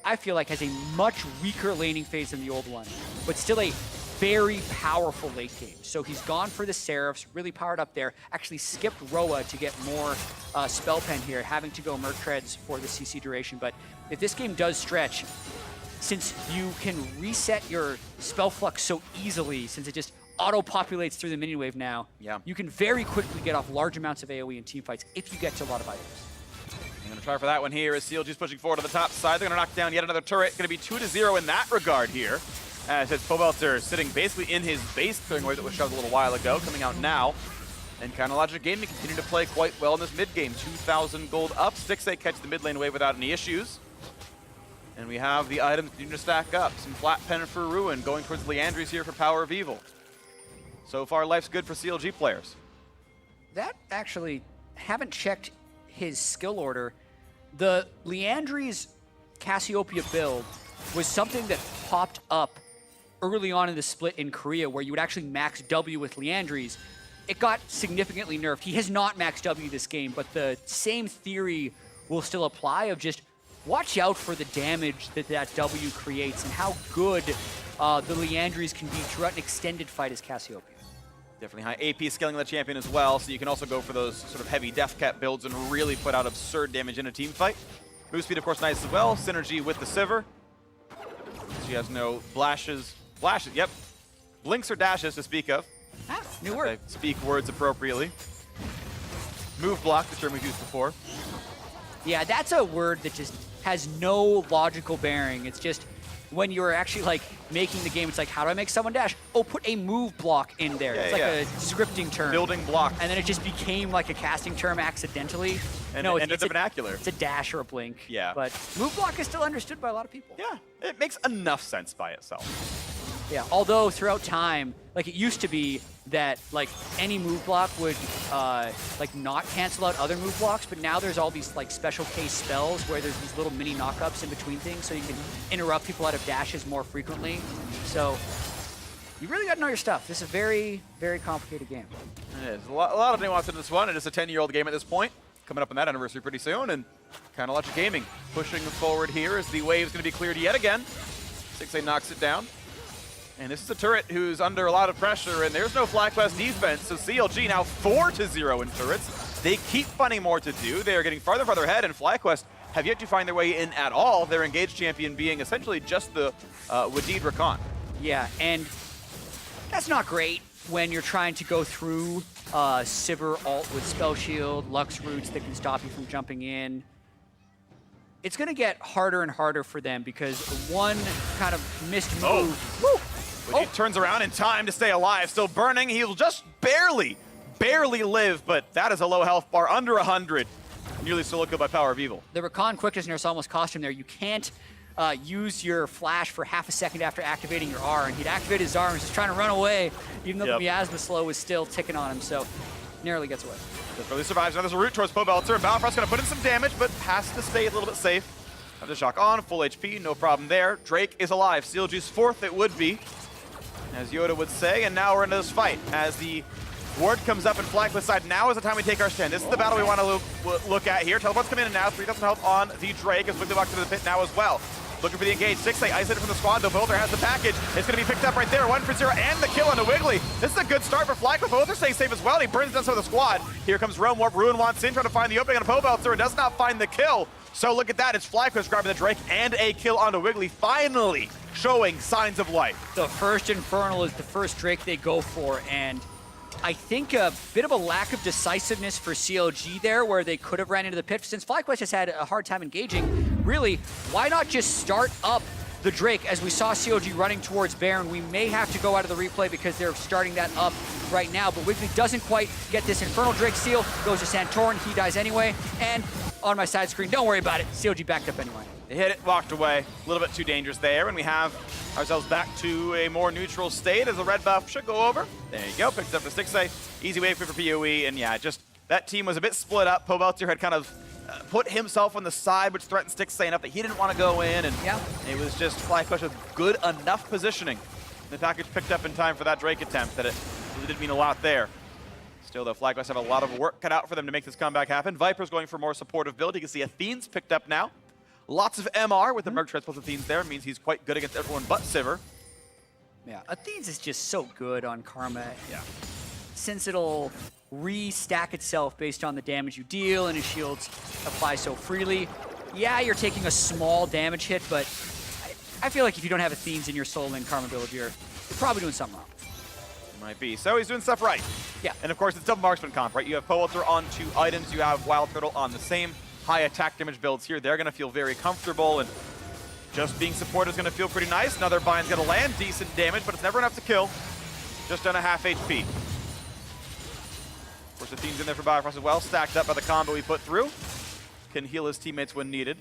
I feel like has a much weaker laning phase than the old one, but still a very powerful late game. So he's gone for the Seraphs, really powered up there. Actually skipped Roa to get more spell pen here, having to go Merc Treads for the CC duration. But if this game does stretch, since you can reset your spell flux so easily, since it just auto-populates through the minion wave now.
Yeah.
You can very quickly get off large amounts of AoE in teamfights if you get to a lot of items.
I'm going to try for that one here as CLG's pushing forward to the top side. They're going to knock down yet another turret. Going to be 2-0 in that regard here. As it's Pobelter sitting basically in his base clearing wave that was shoved a little while ago, coming out now. And Logic Gaming continue to play quite well in this mid game. 2,000 gold up. Stixxay catch the mid lane wave without any issues. And we have the items continuing to stack up. Some flat pen for Ruin, going towards Leandries here for Power of Evil. So far, life's good for CLG players.
That actually, haven't checked his skill order. The Leandries Cassiopeia build was something that popped up early on in the split in Korea where you would actually max W with Leandries. It got significantly nerfed. He has not maxed W this game, but the same theory will still apply of just watch out for the damage that that W creates and how good the Leandries can be throughout an extended fight as Cassiopeia.
Definitely high AP scaling of the champion as well, so you can also go for those sort of heavy death cap builds and really put out absurd damage in a team fight. Move speed, of course, nice as well. Synergy with the Sivir. She has no blashes. Blashes, yep. Blinks or dashes to speak of.
Ah, new word.
Speak words appropriately. Move block, the term we've used before.
Yeah, that's a word that just has no logical bearing. It's just when you're actually like making the game, it's like, how do I make someone dash? Oh, put a move block in there.
Yeah,
it's like a scripting term.
Building block.
And then it just became like a casting term accidentally.
And
no,
it's the vernacular.
It's a dash or a blink.
Yeah.
But move block is still understood by a lot of people.
Yeah, it makes enough sense by itself.
Yeah, although throughout time, like it used to be that like any move block would like not cancel out other move blocks, but now there's all these like special case spells where there's these little mini knockups in between things, so you can interrupt people out of dashes more frequently. So you really got to know your stuff. This is a very, very complicated game.
It is. A lot of nuance in this one. It is a 10-year-old game at this point. Coming up on that anniversary pretty soon, and Logic Gaming pushing forward here as the wave's going to be cleared yet again. Stixxay knocks it down. And this is a turret who's under a lot of pressure, and there's no FlyQuest defense, so CLG now 4-0 in turrets. They keep finding more to do. They are getting farther and farther ahead, and FlyQuest have yet to find their way in at all, their engaged champion being essentially just the Wadid Rakan.
Yeah, and that's not great when you're trying to go through Sivir ult with Spell Shield, Lux Roots that can stop you from jumping in. It's going to get harder and harder for them because one kind of missed move.
He turns around in time to stay alive, still burning. He'll just barely live, but that is a low health bar, under 100. Nearly solo kill by Power of Evil.
The Rakan quickness nurse almost cost him there. You can't use your flash for half a second after activating your R, and he'd activated his R and was just trying to run away, even though the miasma slow was still ticking on him, so narrowly gets away.
Just really survives. Now there's a route towards Pobelter, and Balfrost's going to put in some damage, but has to stay a little bit safe. Have the shock on, full HP, no problem there. Drake is alive. CLG's fourth it would be, as Yoda would say, and now we're into this fight. As the ward comes up in FlyQuest side, now is the time we take our stand. This is the battle we want to look at here. Teleport's coming in now, 3,000 health on the Drake, as quickly walks into the pit now as well. Looking for the engage. Stixxay isolated from the squad, though. Bolter has the package. It's going to be picked up right there. 1-0 and the kill on the Wiggly. This is a good start for FlyQuest. Bolter staying safe as well. He burns down some of the squad. Here comes Realm Warp. Ruin wants in, trying to find the opening on Pobelter and does not find the kill. So look at that. It's FlyQuest grabbing the Drake and a kill onto Wiggly, finally showing signs of life.
The first Infernal is the first Drake they go for, and I think a bit of a lack of decisiveness for CLG there, where they could have ran into the pit. Since FlyQuest has had a hard time engaging, really, why not just start up the Drake? As we saw CLG running towards Baron, we may have to go out of the replay because they're starting that up right now, but Wiggly doesn't quite get this Infernal Drake steal, goes to Santorin, he dies anyway, and on my side screen, don't worry about it, CLG backed up anyway.
They hit it, walked away, a little bit too dangerous there, and we have ourselves back to a more neutral state as the red buff should go over. There you go, picked up the Stixxay, easy wave for PoE, and yeah, just that team was a bit split up. Pobelter had kind of put himself on the side, which threatened Stixxay enough that he didn't want to go in, and it was just FlyQuest with good enough positioning. The package picked up in time for that Drake attempt that it really did mean a lot there. Still, though, FlyQuest have a lot of work cut out for them to make this comeback happen. Viper's going for more supportive build. You can see Athene's picked up now. Lots of MR with the Merc Transpose Athene's there. Means he's quite good against everyone but Sivir.
Yeah, Athene's is just so good on Karma. Yeah. Since it'll re-stack itself based on the damage you deal and his shields apply so freely. Yeah, you're taking a small damage hit, but I feel like if you don't have Athene's in your soul lane Karma build, you're probably doing something wrong.
Might be. So he's doing stuff right.
Yeah.
And of course, it's double marksman comp, right? You have Poelter on 2 items. You have Wild Turtle on the same high attack damage builds here. They're going to feel very comfortable, and just being supported is going to feel pretty nice. Another bind's going to land. Decent damage, but it's never enough to kill. Just on a half HP. Of course, the Fiend's in there for Biofrost as well. Stacked up by the combo he put through. Can heal his teammates when needed.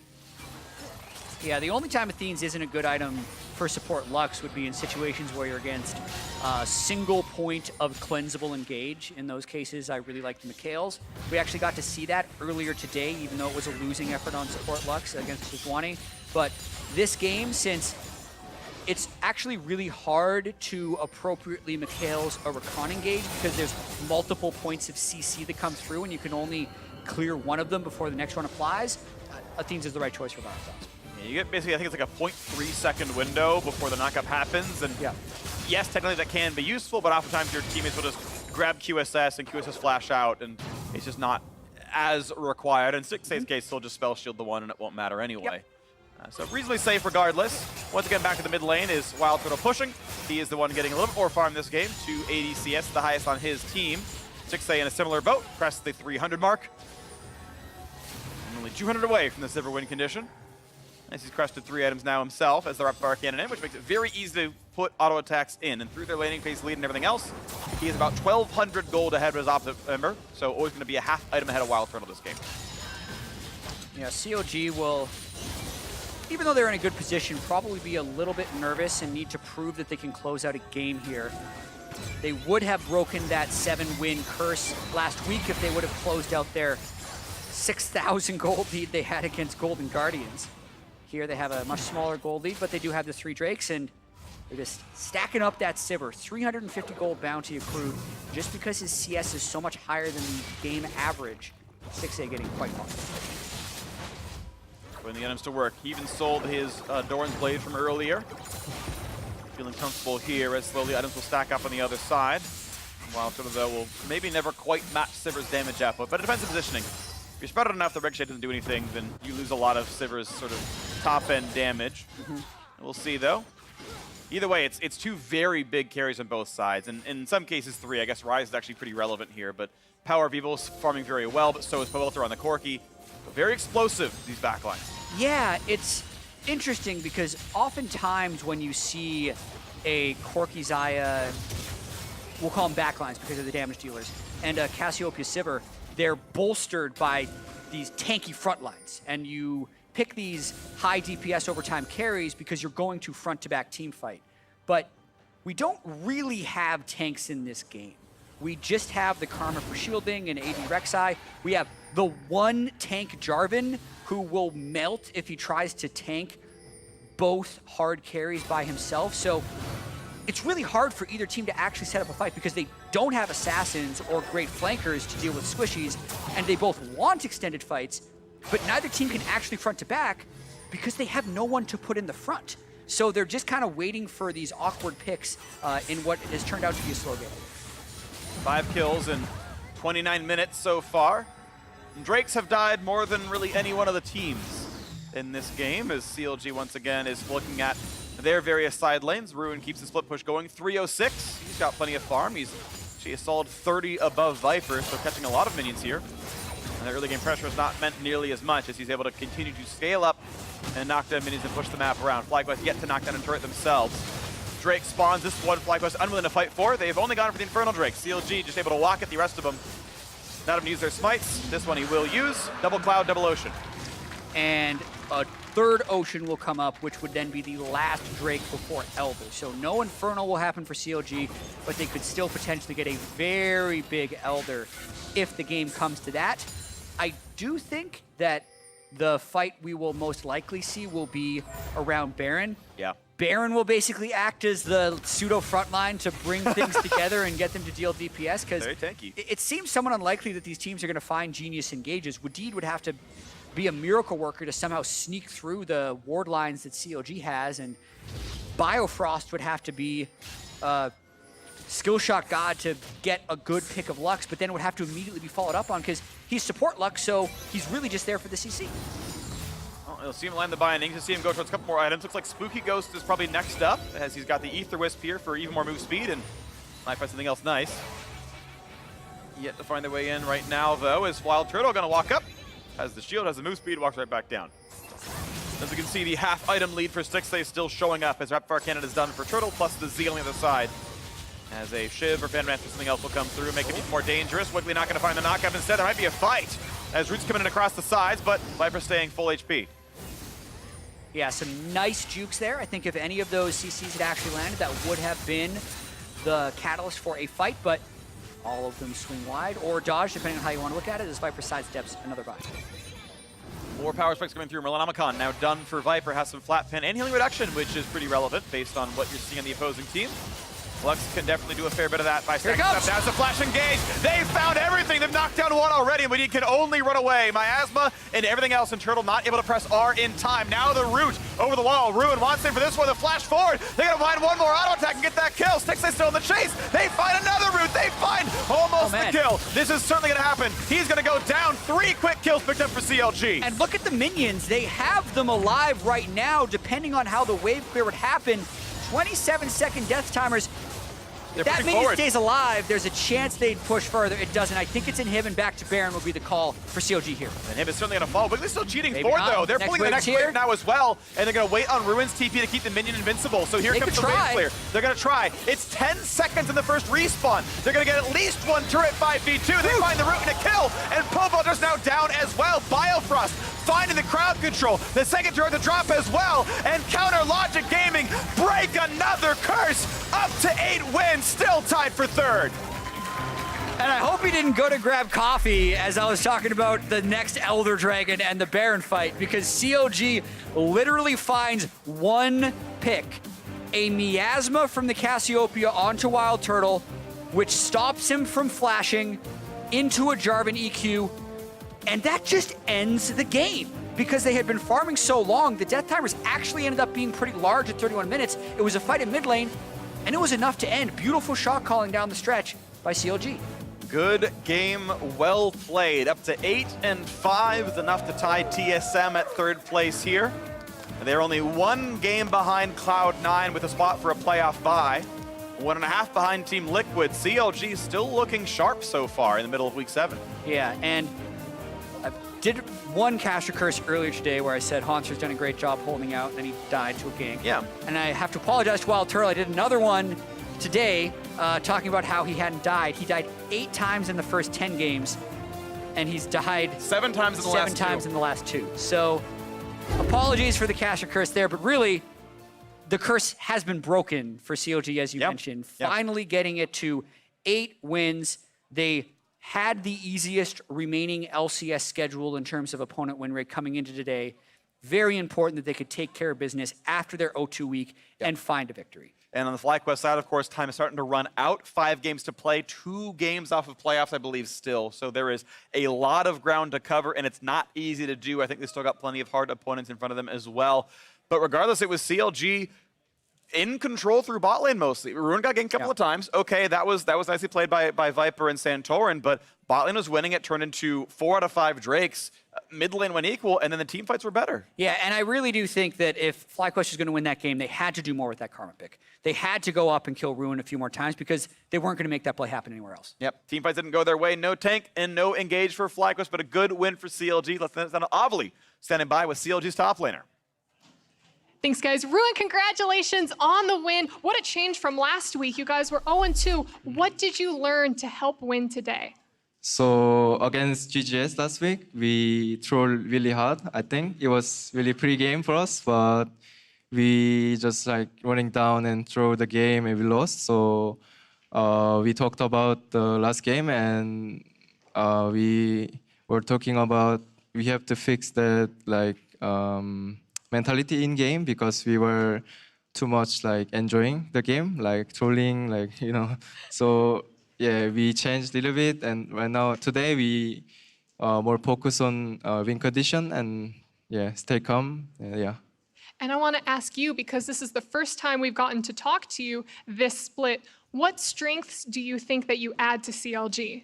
Yeah, the only time Athene's isn't a good item for support Lux would be in situations where you're against a single point of cleansable engage. In those cases, I really like the Mikhails. We actually got to see that earlier today, even though it was a losing effort on support Lux against Sejuani. But this game, since it's actually really hard to appropriately Mikhails a recon engage because there's multiple points of CC that come through and you can only clear one of them before the next one applies, Athene's is the right choice for Biofrost.
Yeah, you get basically, I think it's like a 0.3 second window before the knockup happens. And
yeah.
Yes, technically that can be useful, but oftentimes your teammates will just grab QSS and QSS flash out, and it's just not as required. In 6A's case, they'll just spell shield the one and it won't matter anyway.
Yep.
So reasonably safe regardless. Once again, back to the mid lane is Wild Turtle pushing. He is the one getting a little bit more farm this game. 280 CS, the highest on his team. 6A in a similar boat, pressed the 300 mark. And only 200 away from the silver win condition. As he's crested 3 items now himself as the Rapid Fire Cannon in, which makes it very easy to put auto attacks in. And through their laning phase lead and everything else, he is about 1,200 gold ahead of his opposite member. So always going to be a half item ahead of Wild Turtle this game.
Yeah, CLG will, even though they're in a good position, probably be a little bit nervous and need to prove that they can close out a game here. They would have broken that 7-win curse last week if they would have closed out their 6,000 gold lead they had against Golden Guardians. Here they have a much smaller gold lead, but they do have the 3 Drakes, and they're just stacking up that Sivir. 350 gold bounty accrued just because his CS is so much higher than the game average. 6A getting quite confident.
Putting the items to work. He even sold his Doran's Blade from earlier. Feeling comfortable here as slowly items will stack up on the other side. Wild Turtle, though, will maybe never quite match Sivir's damage output, but it depends on positioning. If you're spread out enough, the Ricochet doesn't do anything, then you lose a lot of Sivir's sort of top-end damage. We'll see, though. Either way, it's 2 very big carries on both sides, and in some cases 3. I guess Ryze is actually pretty relevant here, but Power of Evil is farming very well, but so is Poelter on the Corki. Very explosive, these backlines.
Yeah, it's interesting because oftentimes when you see a Corki Xayah, we'll call them backlines because of the damage dealers, and a Cassiopeia Sivir, they're bolstered by these tanky front lines. And you pick these high DPS overtime carries because you're going to front-to-back team fight. But we don't really have tanks in this game. We just have the Karma for shielding and AD Rek'Sai. We have the one tank Jarvan who will melt if he tries to tank both hard carries by himself. So it's really hard for either team to actually set up a fight because they don't have assassins or great flankers to deal with squishies, and they both want extended fights, but neither team can actually front to back because they have no one to put in the front. So they're just kind of waiting for these awkward picks in what has turned out to be a slow game.
5 kills in 29 minutes so far. And Drakes have died more than really any one of the teams in this game, as CLG once again is looking at their various side lanes. Ruin keeps the split push going. 306, he's got plenty of farm. He's actually a solid 30 above Viper, so catching a lot of minions here. And the early game pressure is not meant nearly as much as he's able to continue to scale up and knock down minions and push the map around. FlyQuest yet to knock down and turret themselves. Drake spawns this one FlyQuest unwilling to fight for. They've only gone for the Infernal Drake. CLG just able to walk it, the rest of them not able to use their smites. This one he will use. Double Cloud, double Ocean.
And a third Ocean will come up, which would then be the last Drake before Elder. So no Infernal will happen for CLG, but they could still potentially get a very big Elder if the game comes to that. I do think that the fight we will most likely see will be around Baron.
Yeah.
Baron will basically act as the pseudo frontline to bring things together and get them to deal DPS, because
Very tanky.
it seems somewhat unlikely that these teams are going to find Genius engages. Wadid would have to be a miracle worker to somehow sneak through the ward lines that CLG has, and Biofrost would have to be skill shot god to get a good pick of Lux, but then it would have to immediately be followed up on because he's support Lux, so he's really just there for the CC.
Well, you'll see him land the bindings. You'll see him go towards a couple more items. Looks like Spooky Ghost is probably next up, as he's got the Ether Wisp here for even more move speed, and Might find something else nice. Yet to find their way in right now, though, is Wild Turtle going to walk up. Has the shield, has the move speed, walks right back down. As we can see, the half-item lead for Stixley still showing up as Rapid Fire Cannon is done for Turtle, plus the Z on the other side. As a Shiv or Phantom Dance or something else will come through, make it even more dangerous. Wiggly not going to find the knockup. Instead, there might be a fight as Roots coming in across the sides, but Viper staying full HP.
Yeah, some nice jukes there. I think if any of those CCs had actually landed, that would have been the catalyst for a fight, but all of them swing wide or dodge, depending on how you want to look at it, as Viper sidesteps another buy.
More power spikes coming through. Merlanomicon now done for Viper, has some flat pin and healing reduction, which is pretty relevant based on what you're seeing on the opposing team. Lux can definitely do a fair bit of that by stacking up. That's a flash engage. They found everything. They've knocked down one already, but he can only run away. Miasma and everything else, and Turtle not able to press R in time. Now the root over the wall. Ruin wants in for this one. The flash forward. They gotta find one more auto attack and get that kill. Stixley still in the chase. They find another root. They find almost the kill. This is certainly gonna happen. He's gonna go down. 3 quick kills picked up for CLG.
And look at the minions. They have them alive right now, depending on how the wave clear would happen. 27-second death timers.
They're
that minion
forward.
stays alive, there's a chance they'd push further. It doesn't. I think it's Inhib and back to Baron will be the call for CLG here.
Inhib is certainly going to fall. Wiggly's still cheating
Maybe
forward,
not.
though. They're
Next
pulling the next
wave's
wave now as well, and they're going to wait on Ruin's TP to keep the minion invincible. So here comes the wave clear. They're going to try. It's 10 seconds in the first respawn. They're going to get at least one turret 5v2. They find the root and a kill, and Pobolder's now down as well. Biofrost finding the crowd control. The second turret to drop as well, and Counter Logic Gaming break another curse. Up to 8 wins, still tied for third.
And I hope he didn't go to grab coffee as I was talking about the next Elder Dragon and the Baron fight, because CLG literally finds one pick, a Miasma from the Cassiopeia onto Wild Turtle, which stops him from flashing into a Jarvan EQ, and that just ends the game. Because they had been farming so long, the death timers actually ended up being pretty large at 31 minutes. It was a fight in mid lane, and it was enough to end. Beautiful shot calling down the stretch by CLG.
Good game, well played. Up to 8-5 is enough to tie TSM at third place here. They're only 1 game behind Cloud9 with a spot for a playoff bye. 1.5 behind Team Liquid. CLG still looking sharp so far in the middle of week 7.
Yeah, and I did one caster curse earlier today where I said Haunter's done a great job holding out, and then he died to a gank.
Yeah.
And I have to apologize to Wild Turtle. I did another one today talking about how he hadn't died. He died 8 times in the first 10 games, and he's died
7 times in the last 2.
7 times in the last 2. So apologies for the caster curse there, but really the curse has been broken for CLG, as you mentioned. Finally getting it to 8 wins. They had the easiest remaining LCS schedule in terms of opponent win rate coming into today. Very important that they could take care of business after their O2 week and find a victory.
And on the FlyQuest side, of course, time is starting to run out. 5 games to play, 2 games off of playoffs, I believe, still. So there is a lot of ground to cover, and it's not easy to do. I think they still got plenty of hard opponents in front of them as well. But regardless, it was CLG in control through bot lane mostly. Ruin got ganked a couple of times. Okay, that was nicely played by Viper and Santorin, but bot lane was winning. It turned into 4 out of 5 Drakes. Mid lane went equal, and then the team fights were better.
Yeah, and I really do think that if FlyQuest is going to win that game, they had to do more with that Karma pick. They had to go up and kill Ruin a few more times because they weren't going to make that play happen anywhere else.
Yep, team fights didn't go their way. No tank and no engage for FlyQuest, but a good win for CLG. Let's send it down to Avali, standing by with CLG's top laner.
Thanks, guys. Ruin, congratulations on the win. What a change from last week. You guys were 0-2. What did you learn to help win today?
So against GGS last week, we trolled really hard. I think it was really pretty game for us, but we just like running down and throw the game and we lost. So we talked about the last game and we were talking about we have to fix that like mentality in game because we were too much like enjoying the game, like trolling, like you know. So yeah, we changed a little bit, and right now today we more focus on win condition and yeah, stay calm. Yeah.
And I want to ask you, because this is the first time we've gotten to talk to you this split, what strengths do you think that you add to CLG?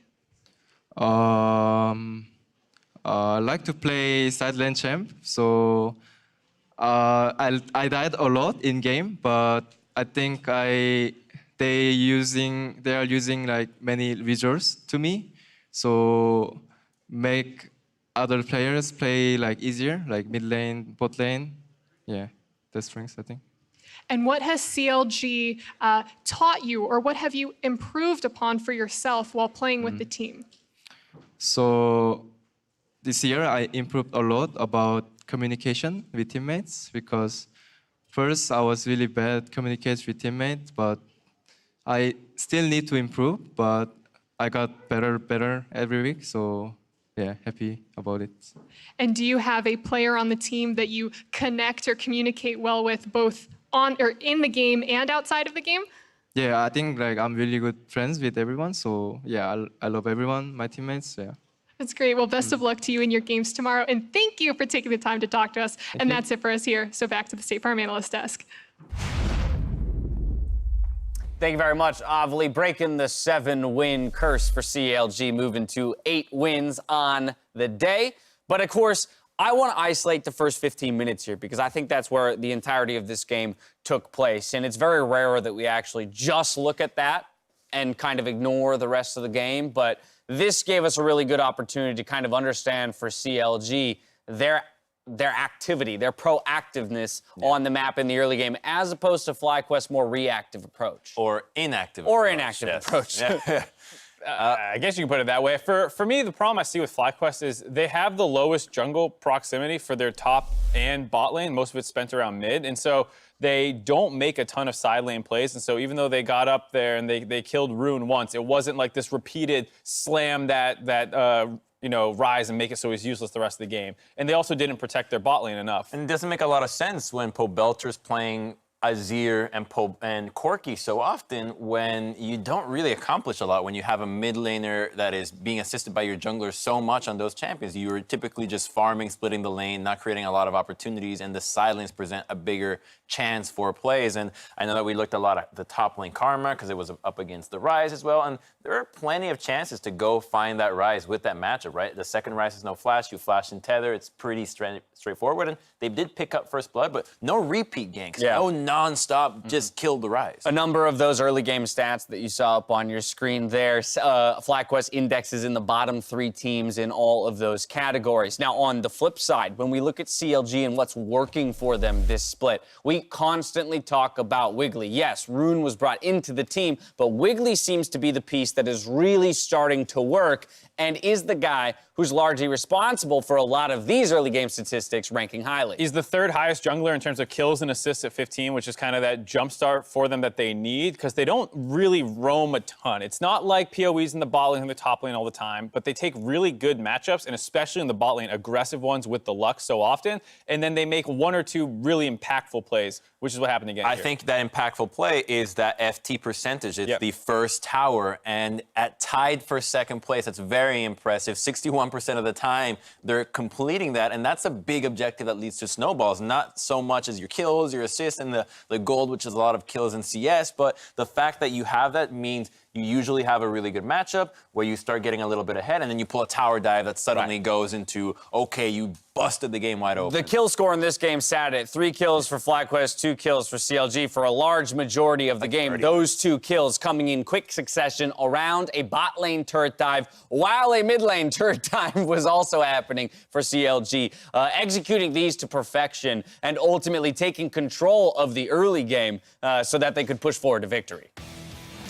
I like to play side lane champ, so I died a lot in game, but I think I they are using like many resources to me, so make other players play like easier, like mid lane, bot lane. Yeah, that's strengths I think.
And what has CLG taught you, or what have you improved upon for yourself while playing with the team?
So this year I improved a lot about communication with teammates, because first I was really bad communicating with teammates, but I still need to improve, but I got better every week. So yeah, happy about it.
And do you have a player on the team that you connect or communicate well with, both on or in the game and outside of the game?
Yeah, I think like I'm really good friends with everyone. So yeah, I love everyone, my teammates. Yeah.
That's great. Well, best of luck to you in your games tomorrow. And thank you for taking the time to talk to us. And that's it for us here. So back to the State Farm Analyst Desk.
Thank you very much, Avli. Breaking the 7-win curse for CLG, moving to 8 wins on the day. But of course, I want to isolate the first 15 minutes here, because I think that's where the entirety of this game took place. And it's very rare that we actually just look at that and kind of ignore the rest of the game. But this gave us a really good opportunity to kind of understand for CLG their activity, their proactiveness on the map in the early game, as opposed to FlyQuest's more reactive approach.
Or inactive
approach.
Yeah.
I guess you can put it that way. For me, the problem I see with FlyQuest is they have the lowest jungle proximity for their top and bot lane. Most of it's spent around mid. And so they don't make a ton of side lane plays. And so even though they got up there and they killed Rune once, it wasn't like this repeated slam that rise and make it so he's useless the rest of the game. And they also didn't protect their bot lane enough.
And it doesn't make a lot of sense when Pobelter's playing Azir and Corki so often, when you don't really accomplish a lot, when you have a mid laner that is being assisted by your jungler so much on those champions. You are typically just farming, splitting the lane, not creating a lot of opportunities, and the side lanes present a bigger chance for plays. And I know that we looked a lot at the top lane Karma because it was up against the Rise as well, and there are plenty of chances to go find that Rise with that matchup, right? The second Rise is no flash, you flash and tether, it's pretty straightforward, and they did pick up first blood, but no repeat ganks, no non-stop, just killed the Rise.
A number of those early game stats that you saw up on your screen there, FlyQuest indexes in the bottom 3 teams in all of those categories. Now, on the flip side, when we look at CLG and what's working for them this split, we constantly talk about Wiggly. Yes, Rune was brought into the team, but Wiggly seems to be the piece that is really starting to work and is the guy who's largely responsible for a lot of these early game statistics ranking highly.
He's the 3rd highest jungler in terms of kills and assists at 15, which is kind of that jump start for them that they need, because they don't really roam a ton. It's not like PoEs in the bot lane and the top lane all the time, but they take really good matchups, and especially in the bot lane, aggressive ones with the Lux so often, and then they make 1 or 2 really impactful plays, which is what happened again
I
here.
think that impactful play is that FT percentage. It's the first tower, and at tied for 2nd place, that's very impressive. 61% of the time, they're completing that, and that's a big objective that leads to snowballs. Not so much as your kills, your assists, and the gold, which is a lot of kills in CS, but the fact that you have that means you usually have a really good matchup where you start getting a little bit ahead, and then you pull a tower dive that suddenly goes into, okay, you busted the game wide open.
The kill score in this game sat at 3 kills for FlyQuest, 2 kills for CLG for a large majority of the game. Those 2 kills coming in quick succession around a bot lane turret dive, while a mid lane turret dive was also happening for CLG. Executing these to perfection and ultimately taking control of the early game so that they could push forward to victory.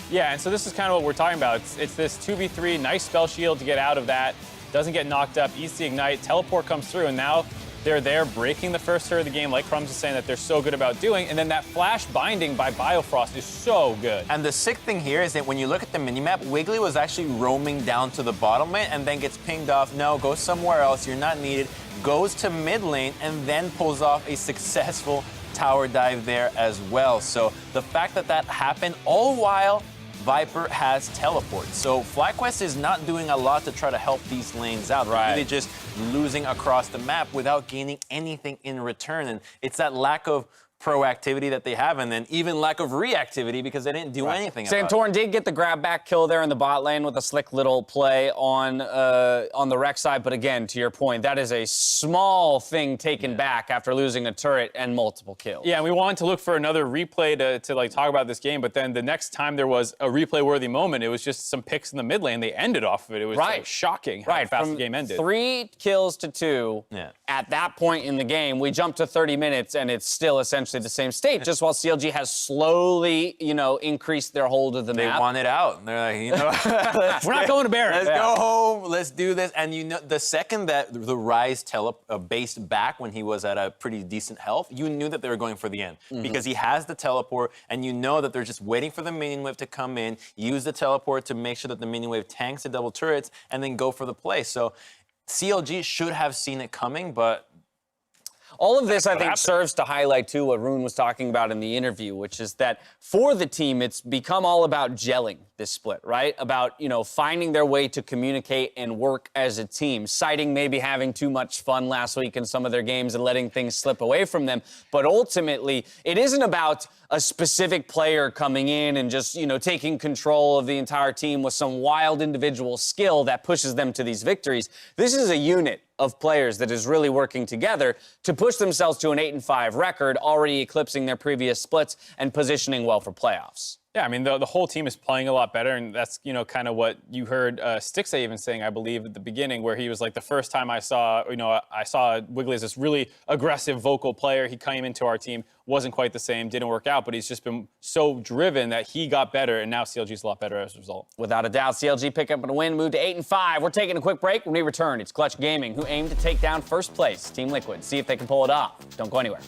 Yeah, and so this is kind of what we're talking about. It's this 2v3, nice spell shield to get out of that. Doesn't get knocked up, easy ignite, teleport comes through, and now they're there breaking the first turret of the game, like Crumbs is saying that they're so good about doing, and then that flash binding by Biofrost is so good.
And the sick thing here is that when you look at the minimap, Wiggly was actually roaming down to the bottom lane and then gets pinged off. No, go somewhere else, you're not needed. Goes to mid lane and then pulls off a successful tower dive there as well. So the fact that that happened all while Viper has teleport. So FlyQuest is not doing a lot to try to help these lanes out. They're really just losing across the map without gaining anything in return. And it's that lack of proactivity that they have, and then even lack of reactivity because they didn't do anything about it.
Santorin did get the grab back kill there in the bot lane with a slick little play on the Rex side, but again, to your point, that is a small thing taken back after losing a turret and multiple kills.
Yeah, and we wanted to look for another replay to like talk about this game, but then the next time there was a replay-worthy moment, it was just some picks in the mid lane. They ended off of it. It was like, shocking how fast the game ended. 3 kills to 2. At that point in the game, we jumped to 30 minutes, and it's still essentially the same state, just while CLG has slowly, increased their hold of the map.
They want it out. They're like,
we're not going to Baron.
Let's go home. Let's do this. And the second that the Rise based back when he was at a pretty decent health, you knew that they were going for the end because he has the teleport, and you know that they're just waiting for the minion wave to come in, use the teleport to make sure that the minion wave tanks the double turrets, and then go for the play. So CLG should have seen it coming, but
all of this, I think, serves to highlight, too, what Rune was talking about in the interview, which is that for the team, it's become all about gelling this split, right? About, finding their way to communicate and work as a team, citing maybe having too much fun last week in some of their games and letting things slip away from them. But ultimately, it isn't about a specific player coming in and just, taking control of the entire team with some wild individual skill that pushes them to these victories. This is a unit of players that is really working together to push themselves to an 8-5 record, already eclipsing their previous splits and positioning well for playoffs.
Yeah, I mean, the whole team is playing a lot better, and that's, kind of what you heard Stixay even saying, I believe, at the beginning, where he was like, the first time I saw Wiggly as this really aggressive vocal player. He came into our team, wasn't quite the same, didn't work out, but he's just been so driven that he got better, and now CLG's a lot better as a result.
Without a doubt, CLG pick up a win, move to 8-5. We're taking a quick break. When we return, it's Clutch Gaming, who aim to take down first place, Team Liquid. See if they can pull it off. Don't go anywhere.